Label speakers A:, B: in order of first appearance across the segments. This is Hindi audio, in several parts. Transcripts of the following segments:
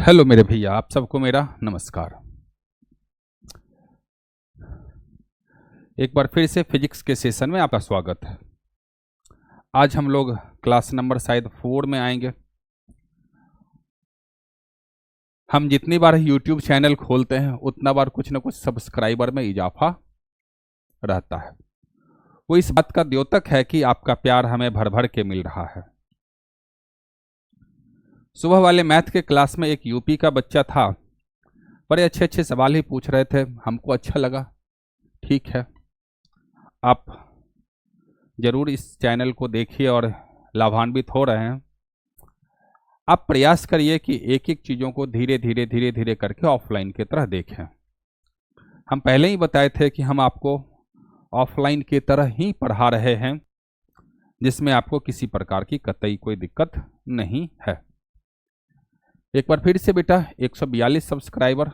A: हेलो मेरे भैया, आप सबको मेरा नमस्कार। एक बार फिर से फिजिक्स के सेशन में आपका स्वागत है। आज हम लोग क्लास नंबर शायद 4 में आएंगे। हम जितनी बार यूट्यूब चैनल खोलते हैं उतना बार कुछ ना कुछ सब्सक्राइबर में इजाफा रहता है। वो इस बात का द्योतक है कि आपका प्यार हमें भर भर के मिल रहा है। सुबह वाले मैथ के क्लास में एक यूपी का बच्चा था, बड़े अच्छे अच्छे सवाल ही पूछ रहे थे। हमको अच्छा लगा। ठीक है, आप जरूर इस चैनल को देखिए और लाभान्वित हो रहे हैं। आप प्रयास करिए कि एक एक चीज़ों को धीरे धीरे धीरे धीरे करके ऑफलाइन की तरह देखें। हम पहले ही बताए थे कि हम आपको ऑफलाइन की तरह ही पढ़ा रहे हैं, जिसमें आपको किसी प्रकार की कतई कोई दिक्कत नहीं है। एक बार फिर से बेटा 142 सब्सक्राइबर,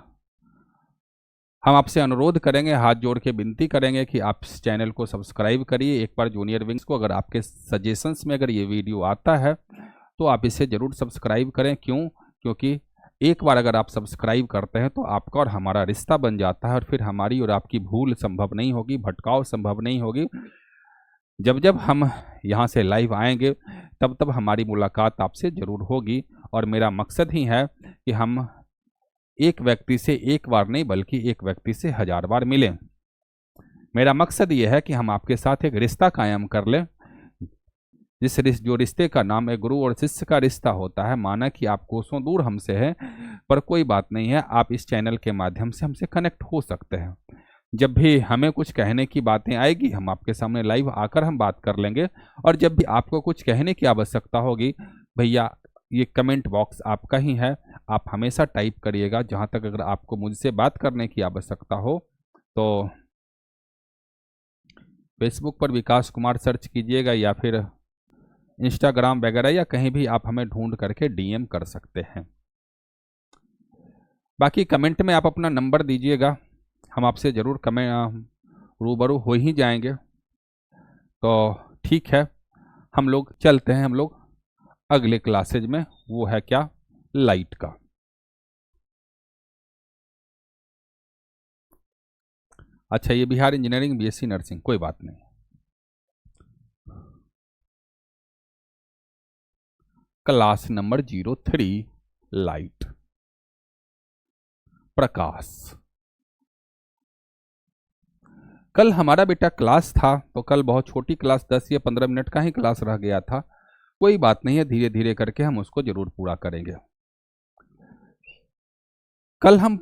A: हम आपसे अनुरोध करेंगे, हाथ जोड़ के विनती करेंगे कि आप इस चैनल को सब्सक्राइब करिए। एक बार जूनियर विंग्स को, अगर आपके सजेशंस में अगर ये वीडियो आता है तो आप इसे ज़रूर सब्सक्राइब करें। क्योंकि एक बार अगर आप सब्सक्राइब करते हैं तो आपका और हमारा रिश्ता बन जाता है, और फिर हमारी और आपकी भूल संभव नहीं होगी, भटकाव संभव नहीं होगी। जब जब हम यहाँ से लाइव आएंगे तब तब हमारी मुलाकात आपसे ज़रूर होगी। और मेरा मकसद ही है कि हम एक व्यक्ति से एक बार नहीं बल्कि एक व्यक्ति से 1000 बार मिलें। मेरा मकसद ये है कि हम आपके साथ एक रिश्ता कायम कर लें, जो रिश्ते का नाम एक गुरु और शिष्य का रिश्ता होता है। माना कि आप कोसों दूर हमसे हैं, पर कोई बात नहीं है, आप इस चैनल के माध्यम से हमसे कनेक्ट हो सकते हैं। जब भी हमें कुछ कहने की बातें आएगी, हम आपके सामने लाइव आकर हम बात कर लेंगे। और जब भी आपको कुछ कहने की आवश्यकता होगी, भैया ये कमेंट बॉक्स आपका ही है, आप हमेशा टाइप करिएगा। जहाँ तक अगर आपको मुझसे बात करने की आवश्यकता हो तो फेसबुक पर विकास कुमार सर्च कीजिएगा, या फिर इंस्टाग्राम वगैरह, या कहीं भी आप हमें ढूंढ करके डीएम कर सकते हैं। बाकी कमेंट में आप अपना नंबर दीजिएगा, हम आपसे ज़रूर रूबरू हो ही जाएंगे। तो ठीक है, हम लोग चलते हैं, हम लोग अगले क्लासेज में। वो है क्या? लाइट का। अच्छा, ये बिहार इंजीनियरिंग बीएससी नर्सिंग, कोई बात नहीं। क्लास नंबर 03 लाइट, प्रकाश। कल हमारा बेटा क्लास था, तो कल बहुत छोटी क्लास 10 या 15 मिनट का ही क्लास रह गया था। कोई बात नहीं है, धीरे धीरे करके हम उसको जरूर पूरा करेंगे। कल हम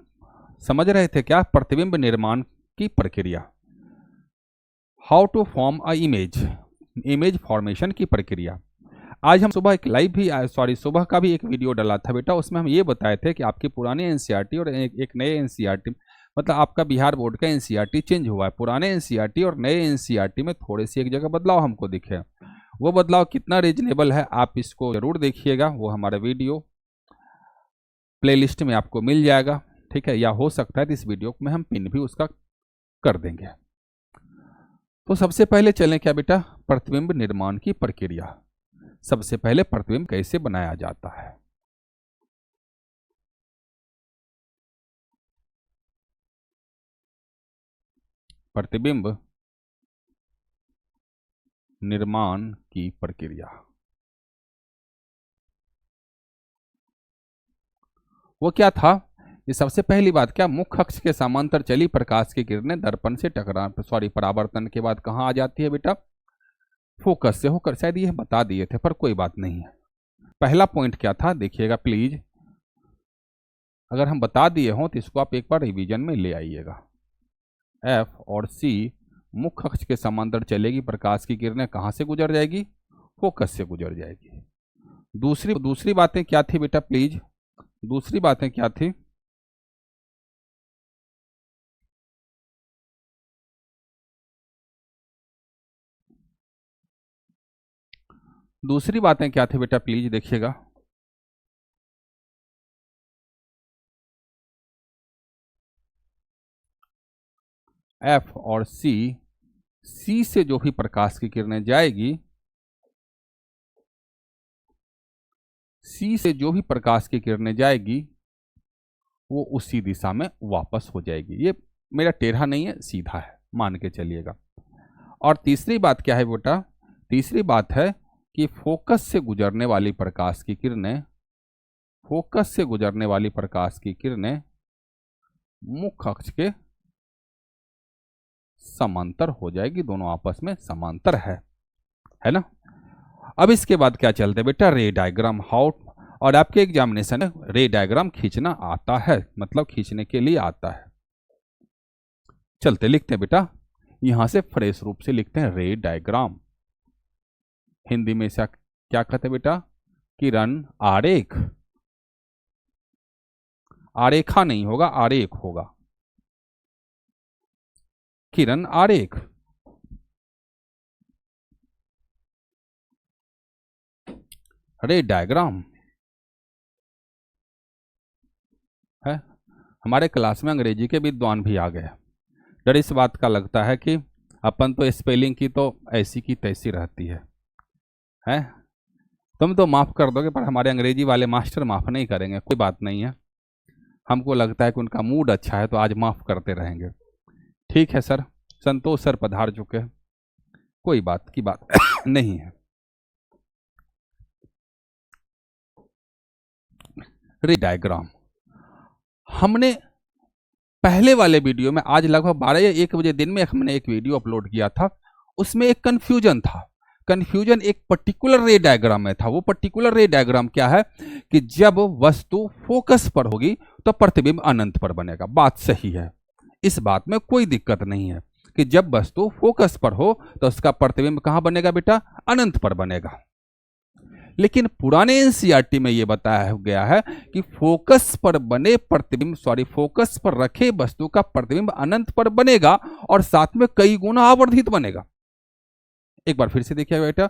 A: समझ रहे थे क्या? प्रतिबिंब निर्माण की प्रक्रिया, how to form a image formation की प्रक्रिया। आज हम सुबह एक सुबह का भी एक वीडियो डाला था बेटा, उसमें हम ये बताए थे कि आपकी पुराने एनसीईआरटी और एक नए एनसीईआरटी, मतलब आपका बिहार बोर्ड का एनसीईआरटी चेंज हुआ है। पुराने एनसीईआरटी और नए एनसीईआरटी में थोड़ी सी एक जगह बदलाव हमको दिखे। वो बदलाव कितना रीजनेबल है, आप इसको जरूर देखिएगा। वो हमारा वीडियो प्लेलिस्ट में आपको मिल जाएगा, ठीक है। या हो सकता है तो इस वीडियो में हम पिन भी उसका कर देंगे। तो सबसे पहले चलें क्या बेटा? प्रतिबिंब निर्माण की प्रक्रिया। सबसे पहले प्रतिबिंब कैसे बनाया जाता है? प्रतिबिंब निर्माण की प्रक्रिया वो क्या था? ये सबसे पहली बात क्या, मुख्य अक्ष के समांतर चली प्रकाश की किरणें दर्पण से परावर्तन के बाद कहाँ आ जाती है बेटा? फोकस से होकर। शायद ये बता दिए थे पर कोई बात नहीं है। पहला पॉइंट क्या था देखिएगा प्लीज, अगर हम बता दिए हों तो इसको आप एक बार रिवीजन में ले आइएगा। एफ और सी मुख्य अक्ष के समांतर चलेगी, प्रकाश की किरणें कहाँ से गुजर जाएगी? फोकस से गुजर जाएगी। दूसरी बातें क्या थी बेटा प्लीज? दूसरी बातें क्या थी? दूसरी बातें क्या थी बेटा प्लीज देखिएगा। एफ और सी से जो भी प्रकाश की किरणें जाएगी, सी से जो भी प्रकाश की किरणें जाएगी वो उसी दिशा में वापस हो जाएगी। ये मेरा टेढ़ा नहीं है, सीधा है, मान के चलिएगा। और तीसरी बात क्या है बेटा, तीसरी बात है कि फोकस से गुजरने वाली प्रकाश की किरणें, फोकस से गुजरने वाली प्रकाश की किरणें मुख्य अक्ष के समांतर हो जाएगी, दोनों आपस में समांतर है ना। अब इसके बाद क्या चलते हैं बेटा, रे डायग्राम। हाउ, और आपके एग्जामिनेशन में रे डायग्राम खींचना आता है, मतलब खींचने के लिए आता है। चलते लिखते हैं बेटा, यहां से फ्रेश रूप से लिखते हैं रे डायग्राम। हिंदी में से क्या कहते हैं बेटा, किरण आरेख। आरेखा नहीं होगा, आरेख होगा, किरण आरेख। रे डायग्राम है। हमारे क्लास में अंग्रेजी के विद्वान भी आ गए। डर इस बात का लगता है कि अपन तो स्पेलिंग की तो ऐसी की तैसी रहती है। तुम तो माफ कर दोगे पर हमारे अंग्रेजी वाले मास्टर माफ नहीं करेंगे। कोई बात नहीं है, हमको लगता है कि उनका मूड अच्छा है तो आज माफ करते रहेंगे। ठीक है सर, संतोष सर पधार चुके हैं, कोई बात की बात नहीं है। रे डायग्राम हमने पहले वाले वीडियो में, आज लगभग 12 या 1 बजे दिन में हमने एक वीडियो अपलोड किया था, उसमें एक कंफ्यूजन था। कंफ्यूजन एक पर्टिकुलर रे डायग्राम में था। वो पर्टिकुलर रे डायग्राम क्या है कि जब वस्तु फोकस पर होगी तो प्रतिबिंब अनंत पर बनेगा। बात सही है, इस बात में कोई दिक्कत नहीं है कि जब वस्तु फोकस पर हो तो उसका प्रतिबिंब कहां बनेगा बेटा, अनंत पर बनेगा। लेकिन पुराने एनसीईआरटी में यह बताया गया है कि फोकस पर बने प्रतिबिंब, फोकस पर रखे वस्तु का प्रतिबिंब अनंत पर बनेगा और साथ में कई गुना आवर्धित बनेगा। एक बार फिर से देखिए बेटा,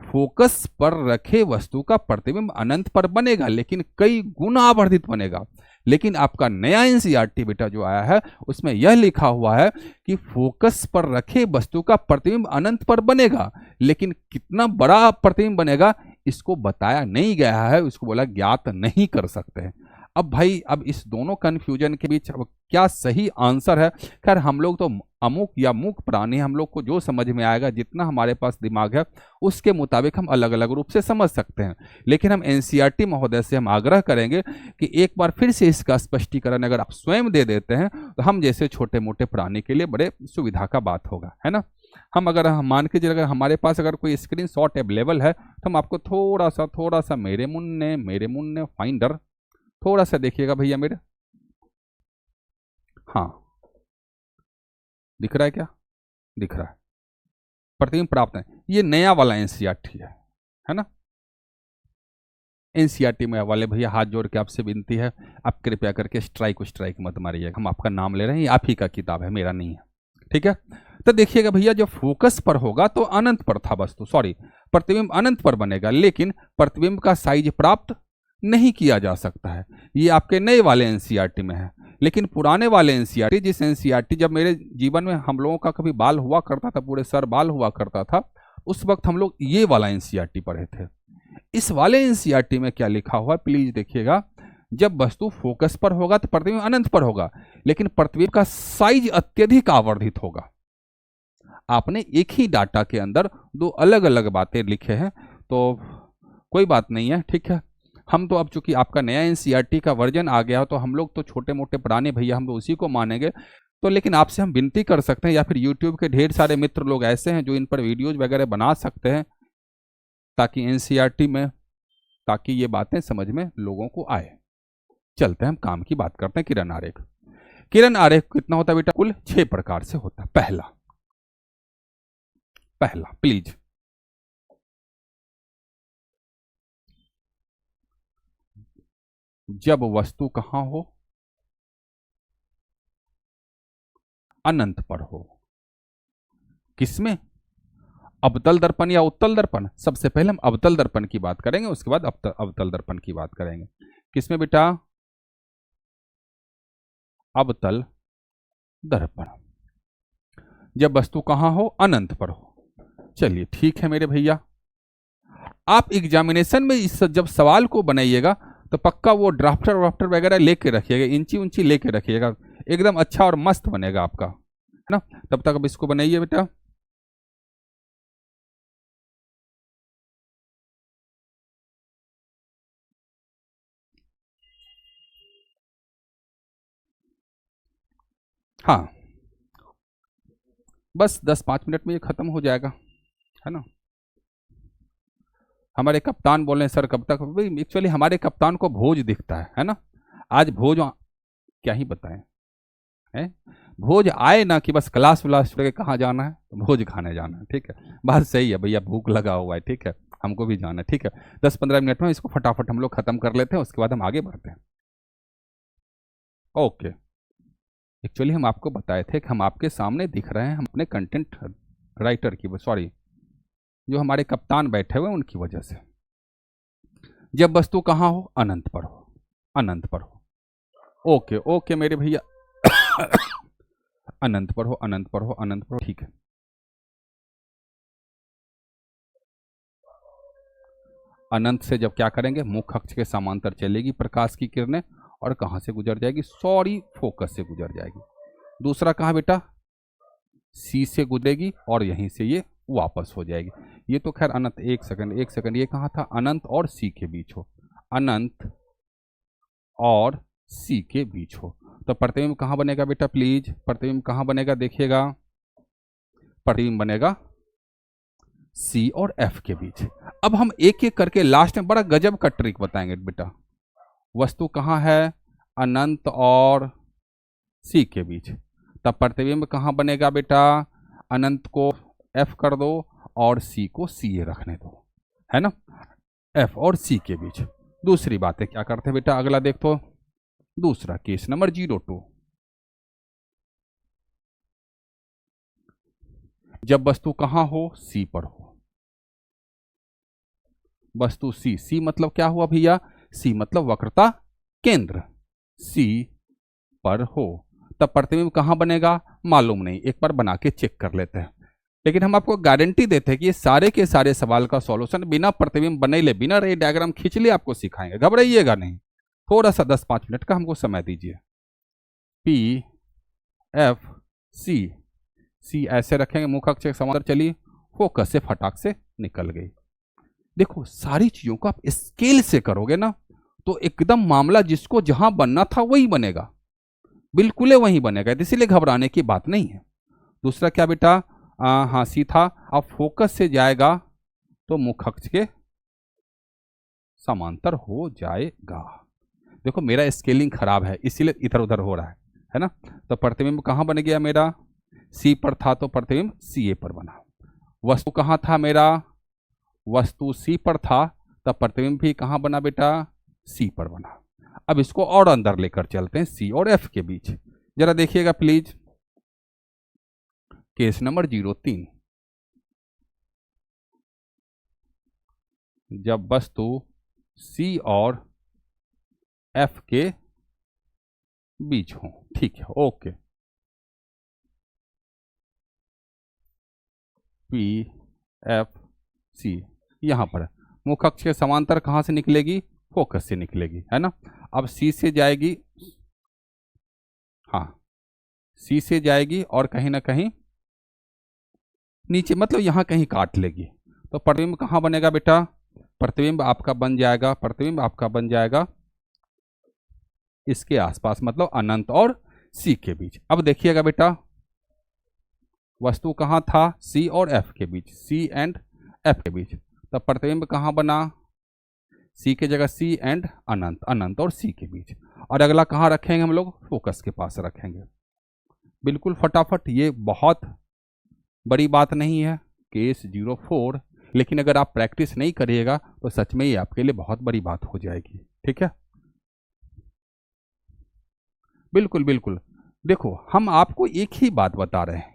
A: फोकस पर रखे वस्तु का प्रतिबिंब अनंत पर बनेगा लेकिन कई गुना आवर्धित बनेगा। लेकिन आपका नया एनसीईआरटी बेटा जो आया है उसमें यह लिखा हुआ है कि फोकस पर रखे वस्तु का प्रतिबिंब अनंत पर बनेगा, लेकिन कितना बड़ा प्रतिबिंब बनेगा इसको बताया नहीं गया है, उसको बोला ज्ञात नहीं कर सकते हैं। अब भाई, अब इस दोनों कंफ्यूजन के बीच अब क्या सही आंसर है? खैर हम लोग तो अमुक या मूक प्राणी, हम लोग को जो समझ में आएगा, जितना हमारे पास दिमाग है उसके मुताबिक हम अलग अलग रूप से समझ सकते हैं। लेकिन हम एनसीईआरटी महोदय से हम आग्रह करेंगे कि एक बार फिर से इसका स्पष्टीकरण अगर आप स्वयं दे देते हैं तो हम जैसे छोटे मोटे प्राणी के लिए बड़े सुविधा का बात होगा, है ना। हम मान के चलिए, अगर हमारे पास अगर कोई स्क्रीन शॉट अवेलेबल है तो हम आपको थोड़ा सा मेरे मुन्ने फाइंडर थोड़ा सा देखिएगा भैया मेरे। हाँ, दिख रहा है क्या? दिख रहा है, प्रतिबिंब प्राप्त है। ये नया वाला एनसीईआरटी है ना। एनसीईआरटी में वाले भैया हाथ जोड़ के आपसे विनती है, आप कृपया करके स्ट्राइक मत मारिएगा। हम आपका नाम ले रहे हैं, ये आप ही का किताब है, मेरा नहीं है, ठीक है। तो देखिएगा भैया, जब फोकस पर होगा तो अनंत पर था वस्तु, प्रतिबिंब अनंत पर बनेगा, लेकिन प्रतिबिंब का साइज प्राप्त नहीं किया जा सकता है। ये आपके नए वाले एनसीईआरटी में है। लेकिन पुराने वाले एनसीईआरटी, जिस एनसीईआरटी, जब मेरे जीवन में हम लोगों का कभी बाल हुआ करता था, पूरे सर बाल हुआ करता था, उस वक्त हम लोग ये वाला एनसीईआरटी पढ़े थे। इस वाले एनसीईआरटी में क्या लिखा हुआ है प्लीज देखिएगा, जब वस्तु फोकस पर होगा तो प्रतिबिंब अनंत पर होगा, लेकिन प्रतिबिंब का साइज अत्यधिक आवर्धित होगा। आपने एक ही डाटा के अंदर दो अलग अलग बातें लिखे हैं, तो कोई बात नहीं है, ठीक है। हम तो अब चूंकि आपका नया एनसीईआरटी का वर्जन आ गया तो हम लोग तो छोटे मोटे पुराने भैया, हम तो उसी को मानेंगे। तो लेकिन आपसे हम विनती कर सकते हैं, या फिर यूट्यूब के ढेर सारे मित्र लोग ऐसे हैं जो इन पर वीडियोज वगैरह बना सकते हैं, ताकि एनसीईआरटी में, ताकि ये बातें समझ में लोगों को आए। चलते हैं, हम काम की बात करते हैं। किरण आरेख। किरण आरेख कितना होता है बेटा? कुल 6 प्रकार से होता है। पहला प्लीज, जब वस्तु कहां हो? अनंत पर हो। किसमें? अवतल दर्पण या उत्तल दर्पण? सबसे पहले हम अवतल दर्पण की बात करेंगे, उसके बाद अवतल दर्पण की बात करेंगे। किसमें बेटा? अवतल दर्पण। जब वस्तु कहां हो? अनंत पर हो। चलिए ठीक है मेरे भैया, आप एग्जामिनेशन में इस जब सवाल को बनाइएगा तो पक्का वो ड्राफ्टर वाफ्टर वगैरह लेके रखिएगा, इंची उंची लेके रखिएगा, एकदम अच्छा और मस्त बनेगा आपका, है ना। तब तक अब इसको बनाइए बेटा। हाँ, बस 10-5 मिनट में ये खत्म हो जाएगा, है ना। हमारे कप्तान बोले सर कब तक, भाई एक्चुअली हमारे कप्तान को भोज दिखता है ना। आज भोज क्या ही बताएं, है भोज आए ना कि बस क्लास व्लास छोड़ के कहाँ जाना है, भोज खाने जाना है, ठीक है। बात सही है भैया, भूख लगा हुआ है, ठीक है, हमको भी जाना है, ठीक है। 10-15 मिनट में इसको फटाफट हम लोग खत्म कर लेते हैं, उसके बाद हम आगे बढ़ते हैं। ओके, एक्चुअली हम आपको बताए थे कि हम आपके सामने दिख रहे हैं, हम अपने कंटेंट राइटर की, सॉरी जो हमारे कप्तान बैठे हुए उनकी वजह से। जब वस्तु कहाँ हो, अनंत पर हो, अनंत पर हो। ओके ओके मेरे भैया अनंत पर हो, अनंत पर हो, अनंत पर हो, ठीक है। अनंत से जब क्या करेंगे, मुख्य अक्ष के समांतर चलेगी प्रकाश की किरणें, और कहां से गुजर जाएगी, सॉरी फोकस से गुजर जाएगी। दूसरा कहां बेटा, सी से गुजरेगी और यहीं से ये वापस हो जाएगी। ये तो खैर अनंत, एक सेकंड, ये कहां था, अनंत और सी के बीच हो, अनंत और सी के बीच हो। तो प्रतिबिंब कहां बनेगा बेटा, प्लीज प्रतिबिंब कहां बनेगा, देखिएगा प्रतिबिंब बनेगा सी और एफ के बीच। अब हम एक एक करके लास्ट में बड़ा गजब का ट्रिक बताएंगे बेटा। वस्तु कहां है, अनंत और सी के बीच, तब प्रतिबिंब कहां बनेगा बेटा, अनंत को एफ कर दो और सी को सी रखने दो, है ना, एफ और सी के बीच। दूसरी बात है क्या करते हैं बेटा, अगला देख तो, दूसरा केस नंबर 02। जब वस्तु कहां हो, सी पर हो, वस्तु सी, सी मतलब क्या हुआ भैया, सी मतलब वक्रता केंद्र, सी पर हो, तब प्रतिबिंब कहां बनेगा, मालूम नहीं, एक बार बना के चेक कर लेते हैं। लेकिन हम आपको गारंटी देते हैं कि ये सारे के सारे सवाल का सॉल्यूशन बिना प्रतिबिंब बने ले, बिना रे डायग्राम खींच ले आपको सिखाएंगे, घबराइएगा नहीं। थोड़ा सा 10-5 मिनट का हमको समय दीजिए। पी एफ सी, सी ऐसे रखेंगे, मुख्य अक्ष के समांतर चलिए, फोकस से फटाक से निकल गई। देखो सारी चीजों को आप स्केल से करोगे ना तो एकदम मामला जिसको जहां बनना था वही बनेगा, बिल्कुल वही बनेगा, इसीलिए घबराने की बात नहीं है। दूसरा क्या बेटा, हाँ सी था, अब फोकस से जाएगा तो मुख्य अक्ष के समांतर हो जाएगा। देखो मेरा स्केलिंग खराब है इसीलिए इधर उधर हो रहा है ना। तो प्रतिबिंब कहां बन गया मेरा, सी पर था तो प्रतिबिंब सी ए पर बना। वस्तु कहां था मेरा, वस्तु सी पर था, तब प्रतिबिंब भी कहां बना बेटा, सी पर बना। अब इसको और अंदर लेकर चलते हैं, सी और एफ के बीच, जरा देखिएगा प्लीज, केस नंबर 03। जब वस्तु सी और एफ के बीच हो, ठीक है, ओके, पी एफ सी यहां पर है, मुख्य अक्ष के समांतर कहां से निकलेगी, फोकस से निकलेगी, है ना। अब सी से जाएगी, हाँ सी से जाएगी और कहीं ना कहीं नीचे, मतलब यहां कहीं काट लेगी, तो प्रतिबिंब कहां बनेगा बेटा, प्रतिबिंब आपका बन जाएगा, प्रतिबिंब आपका बन जाएगा इसके आसपास, मतलब अनंत और सी के बीच। अब देखिएगा बेटा वस्तु कहां था, सी और एफ के बीच, सी एंड एफ के बीच, तब प्रतिबिंब कहां बना, सी की जगह सी एंड अनंत, अनंत और सी के बीच। और अगला कहां रखेंगे हम लोग, फोकस के पास रखेंगे, बिल्कुल फटाफट, ये बहुत बड़ी बात नहीं है, केस 04। लेकिन अगर आप प्रैक्टिस नहीं करिएगा तो सच में ये आपके लिए बहुत बड़ी बात हो जाएगी, ठीक है। बिल्कुल बिल्कुल, देखो हम आपको एक ही बात बता रहे हैं,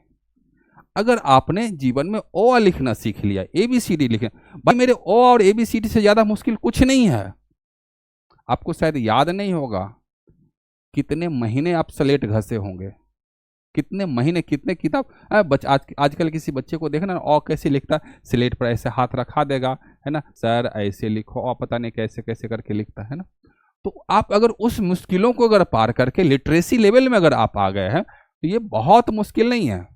A: अगर आपने जीवन में ओ लिखना सीख लिया, ABCD लिखे, भाई मेरे ओ और ABCD से ज्यादा मुश्किल कुछ नहीं है। आपको शायद याद नहीं होगा कितने महीने आप स्लेट घसे होंगे, कितने महीने, कितने किताब, आजकल किसी बच्चे को देखना ओ कैसे लिखता, स्लेट पर ऐसे हाथ रखा देगा, है ना, सर ऐसे लिखो, और पता नहीं कैसे कैसे करके लिखता है ना। तो आप अगर उस मुश्किलों को अगर पार करके लिटरेसी लेवल में अगर आप आ गए हैं तो ये बहुत मुश्किल नहीं है।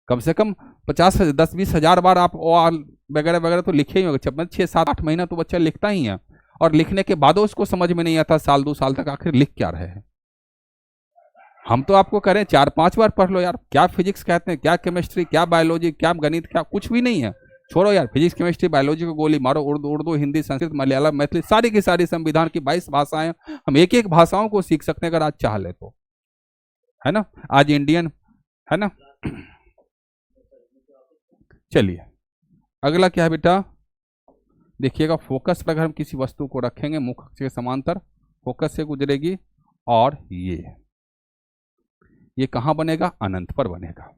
A: कम से कम 50 10 20 हजार बार आप ओ आर वगैरह वगैरह तो लिखे ही होंगे। 6 7 8 महीना तो बच्चा लिखता ही है, और लिखने के बाद उसको समझ में नहीं आता साल 2 साल तक आखिर लिख क्या रहे हैं। हम तो आपको करें 4 5 बार पढ़ लो यार, क्या फिजिक्स कहते हैं, क्या केमिस्ट्री, क्या बायोलॉजी, क्या गणित, क्या कुछ भी नहीं है। छोड़ो यार, फिजिक्स केमिस्ट्री बायोलॉजी को गोली मारो। उर्दू उर्दू हिंदी संस्कृत मलयालम मैथिली सारी की सारी संविधान की 22 भाषाएं, हम एक एक भाषाओं को सीख सकते हैं अगर आज चाह ले तो, है ना। आज इंडियन, है ना। चलिए अगला क्या है बेटा, देखिएगा फोकस पर अगर हम किसी वस्तु को रखेंगे मुख अक्ष के समांतर, फोकस से गुजरेगी, और ये कहां बनेगा, अनंत पर बनेगा।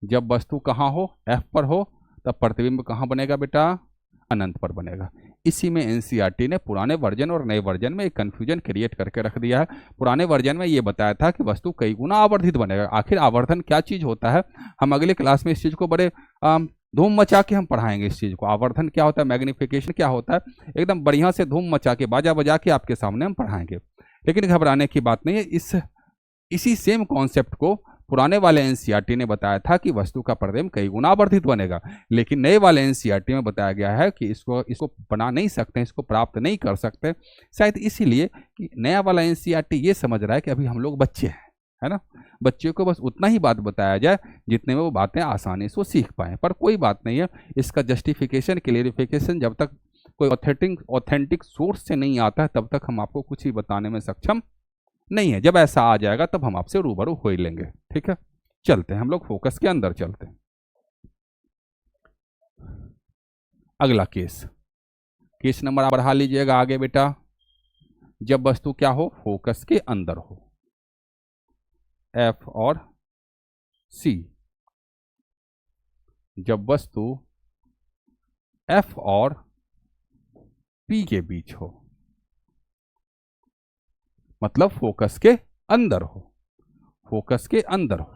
A: जब वस्तु कहां हो, एफ पर हो, तब प्रतिबिंब कहां बनेगा बेटा, अनंत पर बनेगा। इसी में एनसीईआरटी ने पुराने वर्जन और नए वर्जन में एक कंफ्यूजन क्रिएट करके रख दिया है। पुराने वर्जन में ये बताया था कि वस्तु कई गुना आवर्धित बनेगा। आखिर आवर्धन क्या चीज होता है, हम अगले क्लास में इस चीज को बड़े धूम मचा के हम पढ़ाएंगे इस चीज को। आवर्धन क्या होता है, मैग्निफिकेशन क्या होता है, एकदम बढ़िया से धूम मचा के बाजा बजा के आपके सामने हम पढ़ाएंगे। लेकिन घबराने की बात नहीं है, इसी सेम कॉन्सेप्ट को पुराने वाले एनसीईआरटी ने बताया था कि वस्तु का प्रतिबिंब कई गुना आवर्धित बनेगा। लेकिन नए वाले एनसीईआरटी में बताया गया है कि इसको बना नहीं सकते, इसको प्राप्त नहीं कर सकते। शायद इसीलिए कि नया वाला एनसीईआरटी ये समझ रहा है कि अभी हम लोग बच्चे हैं, है ना। बच्चे को बस उतना ही बात बताया जाए जितने में वो बातें आसानी से वो सीख पाए। पर कोई बात नहीं है, इसका जस्टिफिकेशन क्लियरिफिकेशन जब तक कोई ऑथेंटिक सोर्स से नहीं आता है तब तक हम आपको कुछ ही बताने में सक्षम नहीं है। जब ऐसा आ जाएगा तब हम आपसे रूबरू हो ही लेंगे, ठीक है। चलते हैं हम लोग फोकस के अंदर चलते हैं। अगला केस नंबर आप बढ़ा लीजिएगा आगे बेटा। जब वस्तु क्या हो, फोकस के अंदर हो, एफ और सी। जब वस्तु एफ और पी के बीच हो, मतलब फोकस के अंदर हो, फोकस के अंदर हो।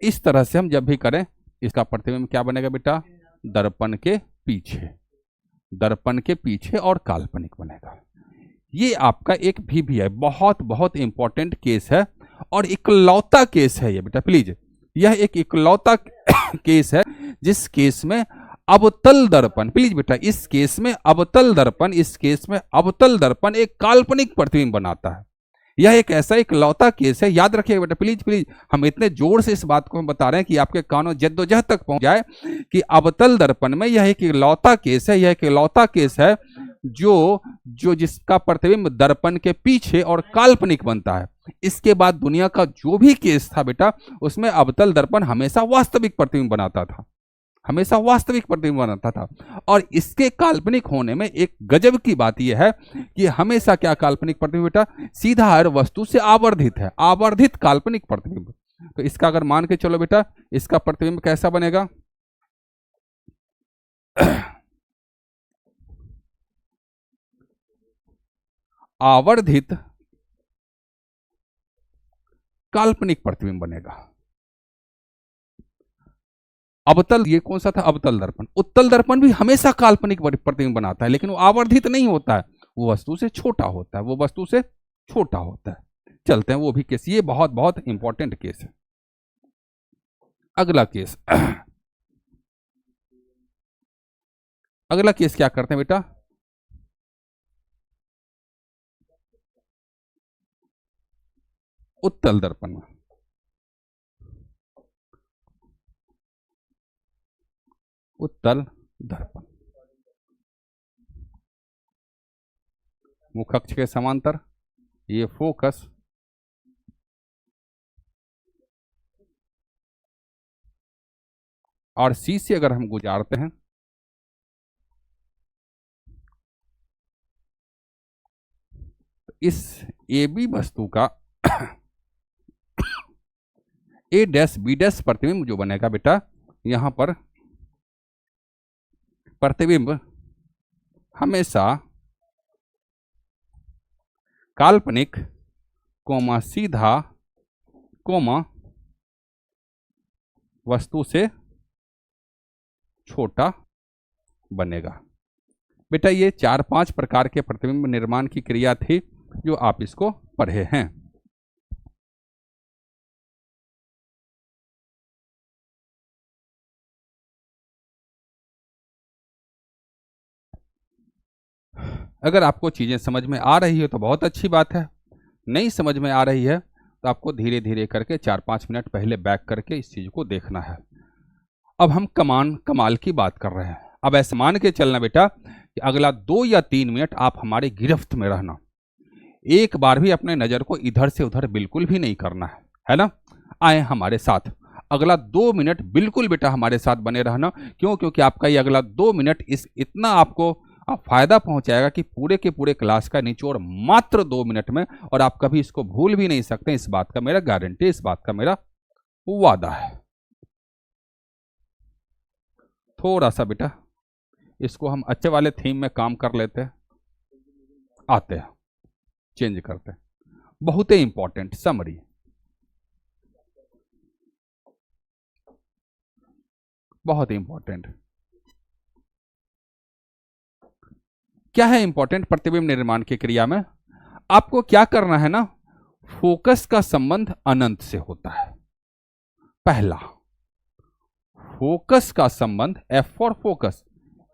A: इस तरह से हम जब भी करें, इसका प्रतिबिंब क्या बनेगा बेटा, दर्पण के पीछे, दर्पण के पीछे और काल्पनिक बनेगा। ये आपका एक भी है, बहुत बहुत इंपॉर्टेंट केस है और इकलौता केस है ये बेटा। प्लीज, यह एक इकलौता केस है जिस केस में अवतल दर्पण, प्लीज बेटा, इस केस में अवतल दर्पण, इस केस में अवतल दर्पण एक काल्पनिक प्रतिबिंब बनाता है। यह एक ऐसा इकलौता केस है, याद रखिएगा बेटा प्लीज प्लीज। हम इतने जोर से इस बात को हम बता रहे हैं कि आपके कानों जद्दोजहद तक पहुंच जाए कि अवतल दर्पण में यह एक इकलौता केस है, यह एक इकलौता केस है जो जिसका प्रतिबिंब दर्पण के पीछे और काल्पनिक बनता है। इसके बाद दुनिया का जो भी केस था बेटा, उसमें अवतल दर्पण हमेशा वास्तविक प्रतिबिंब बनाता था, हमेशा वास्तविक प्रतिबिंब बनाता था। और इसके काल्पनिक होने में एक गजब की बात यह है कि हमेशा क्या काल्पनिक प्रतिबिंब बेटा, सीधा हर वस्तु से आवर्धित है, आवर्धित काल्पनिक प्रतिबिंब। तो इसका अगर मान के चलो बेटा, इसका प्रतिबिंब कैसा बनेगा, आवर्धित काल्पनिक प्रतिबिंब बनेगा। अवतल, ये कौन सा था, अवतल दर्पण। उत्तल दर्पण भी हमेशा काल्पनिक प्रतिबिंब बनाता है, लेकिन वो आवर्धित नहीं होता है, वो वस्तु से छोटा होता है, वो वस्तु से छोटा होता है। चलते हैं वो भी केस, ये बहुत बहुत इंपॉर्टेंट केस है। अगला केस, अगला केस क्या करते हैं बेटा, उत्तल दर्पण में, उत्तल दर्पण, मुख अक्ष के समांतर, ये फोकस, और सी से अगर हम गुजारते हैं तो इस ए बी वस्तु का ए डैश बी डैश प्रतिबिंब जो बनेगा बेटा, यहां पर प्रतिबिंब हमेशा काल्पनिक कोमा सीधा कोमा वस्तु से छोटा बनेगा। बेटा ये 4-5 प्रकार के प्रतिबिंब निर्माण की क्रिया थी जो आप इसको पढ़े हैं। अगर आपको चीजें समझ में आ रही है तो बहुत अच्छी बात है, नहीं समझ में आ रही है तो आपको धीरे धीरे करके 4-5 मिनट पहले बैक करके इस चीज को देखना है। अब हम कमाल की बात कर रहे हैं। अब ऐसे मान के चलना बेटा कि अगला 2 या 3 मिनट आप हमारे गिरफ्त में रहना, एक बार भी अपने नजर को इधर से उधर बिल्कुल भी नहीं करना है ना। आए हमारे साथ, अगला 2 मिनट बिल्कुल बेटा हमारे साथ बने रहना। क्यों? क्योंकि आपका ये अगला 2 मिनट इतना आपको फायदा पहुंचाएगा कि पूरे के पूरे क्लास का निचोड़ मात्र 2 मिनट में, और आप कभी इसको भूल भी नहीं सकते। इस बात का मेरा गारंटी, इस बात का मेरा वादा है। थोड़ा सा बेटा इसको हम अच्छे वाले थीम में काम कर लेते हैं, आते हैं चेंज करते हैं। बहुत ही इंपॉर्टेंट समरी, बहुत ही इंपॉर्टेंट। क्या है इंपॉर्टेंट प्रतिबिंब निर्माण की क्रिया में? आपको क्या करना है ना, फोकस का संबंध अनंत से होता है। पहला, फोकस का संबंध, एफ फॉर फोकस,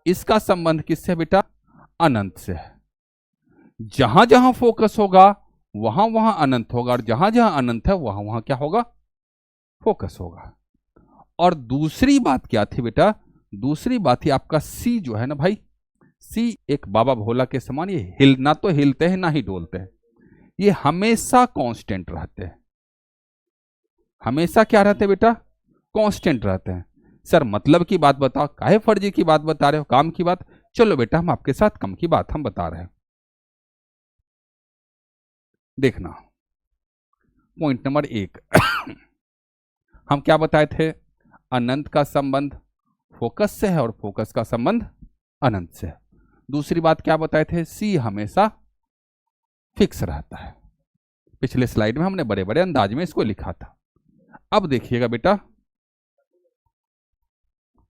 A: इसका संबंध किससे बेटा? अनंत से है। जहां जहां फोकस होगा वहां वहां अनंत होगा, और जहां जहां अनंत है वहां वहां क्या होगा? फोकस होगा। और दूसरी बात क्या थी बेटा? दूसरी बात थी आपका सी जो है ना भाई, सी एक बाबा भोला के समान, ये हिलना तो हिलते हैं ना ही डोलते हैं, ये हमेशा कांस्टेंट रहते हैं। हमेशा क्या रहते हैं बेटा? कांस्टेंट रहते हैं। सर मतलब की बात बताओ, काहे फर्जी की बात बता रहे हो, काम की बात? चलो बेटा हम आपके साथ कम की बात हम बता रहे हैं। देखना पॉइंट नंबर 1 हम क्या बताए थे? अनंत का संबंध फोकस से है और फोकस का संबंध अनंत से है। दूसरी बात क्या बताए थे? सी हमेशा फिक्स रहता है। पिछले स्लाइड में हमने बड़े बड़े अंदाज में इसको लिखा था। अब देखिएगा बेटा,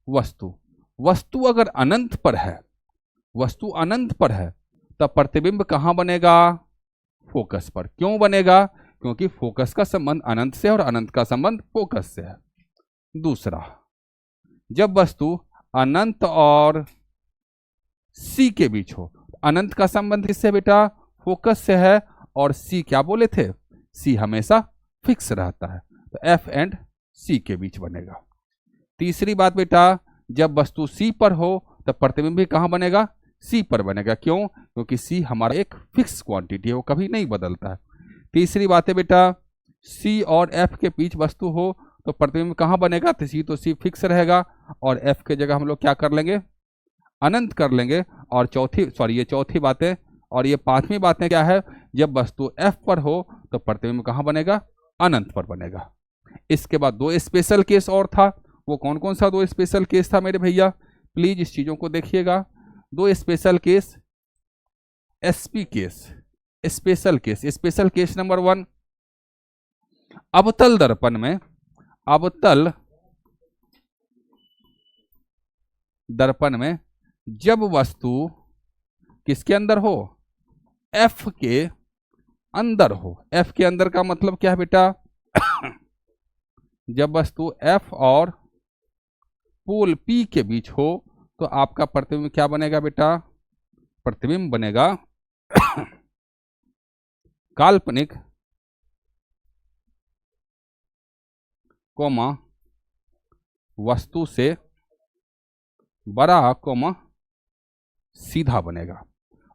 A: वस्तु अगर अनंत पर है, वस्तु अनंत पर है, तब प्रतिबिंब कहां बनेगा? फोकस पर। क्यों बनेगा? क्योंकि फोकस का संबंध अनंत से और अनंत का संबंध फोकस से है। दूसरा, जब वस्तु अनंत और सी के बीच हो, अनंत का संबंध किससे बेटा? फोकस से है, और सी क्या बोले थे? सी हमेशा फिक्स रहता है, तो एफ एंड सी के बीच बनेगा। तीसरी बात बेटा, जब वस्तु सी पर हो तब प्रतिबिंब भी कहां बनेगा? सी पर बनेगा। क्यों? क्योंकि सी हमारा एक फिक्स क्वांटिटी है, वो कभी नहीं बदलता है। तीसरी बात है बेटा, सी और एफ के बीच वस्तु हो तो प्रतिबिंब कहां बनेगा? तो सी फिक्स रहेगा, और एफ के जगह हम लोग क्या कर लेंगे? अनंत कर लेंगे। और ये चौथी बातें, और ये पांचवी बातें क्या है? जब वस्तु एफ पर हो तो प्रतिबिंब कहां बनेगा? अनंत पर बनेगा। इसके बाद 2 स्पेशल केस और था। वो कौन कौन सा 2 स्पेशल केस था मेरे भैया? प्लीज इस चीजों को देखिएगा। 2 special case, SP case, special case. Special case number 1, अवतल दर्पण में, अवतल दर्पण में जब वस्तु किसके अंदर हो? एफ के अंदर हो। एफ के अंदर का मतलब क्या है बेटा? जब वस्तु एफ और पोल पी के बीच हो तो आपका प्रतिबिंब क्या बनेगा बेटा? प्रतिबिंब बनेगा काल्पनिक, कोमा वस्तु से बड़ा, कोमा सीधा बनेगा।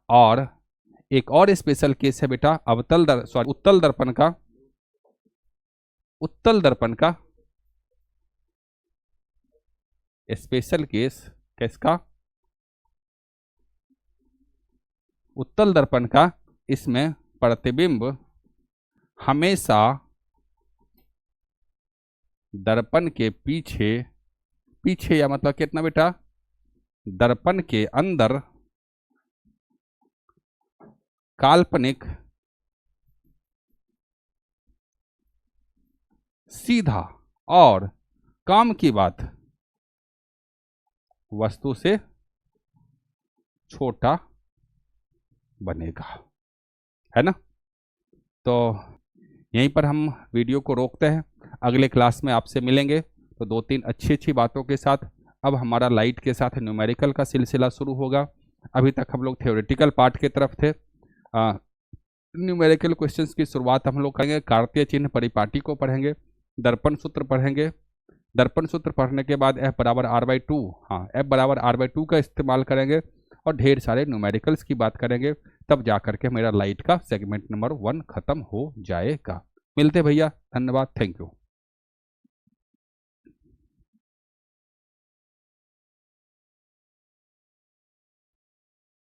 A: और एक और स्पेशल केस है बेटा उत्तल दर्पण का, उत्तल दर्पण का स्पेशल केस किसका? उत्तल दर्पण का। इसमें प्रतिबिंब हमेशा दर्पण के पीछे, पीछे या मतलब कितना बेटा? दर्पण के अंदर काल्पनिक, सीधा, और काम की बात, वस्तु से छोटा बनेगा, है ना। तो यहीं पर हम वीडियो को रोकते हैं, अगले क्लास में आपसे मिलेंगे तो दो तीन अच्छी अच्छी बातों के साथ। अब हमारा लाइट के साथ न्यूमेरिकल का सिलसिला शुरू होगा। अभी तक हम लोग थ्योरेटिकल पार्ट की तरफ थे। न्यूमेरिकल क्वेश्चंस की शुरुआत हम लोग करेंगे, कार्तीय चिन्ह परिपाटी को पढ़ेंगे, दर्पण सूत्र पढ़ेंगे। दर्पण सूत्र पढ़ने के बाद F=R/2, हाँ F=R/2 का इस्तेमाल करेंगे और ढेर सारे न्यूमेरिकल्स की बात करेंगे। तब जा करके मेरा लाइट का सेगमेंट नंबर 1 खत्म हो जाएगा। मिलते भैया, धन्यवाद, थैंक यू।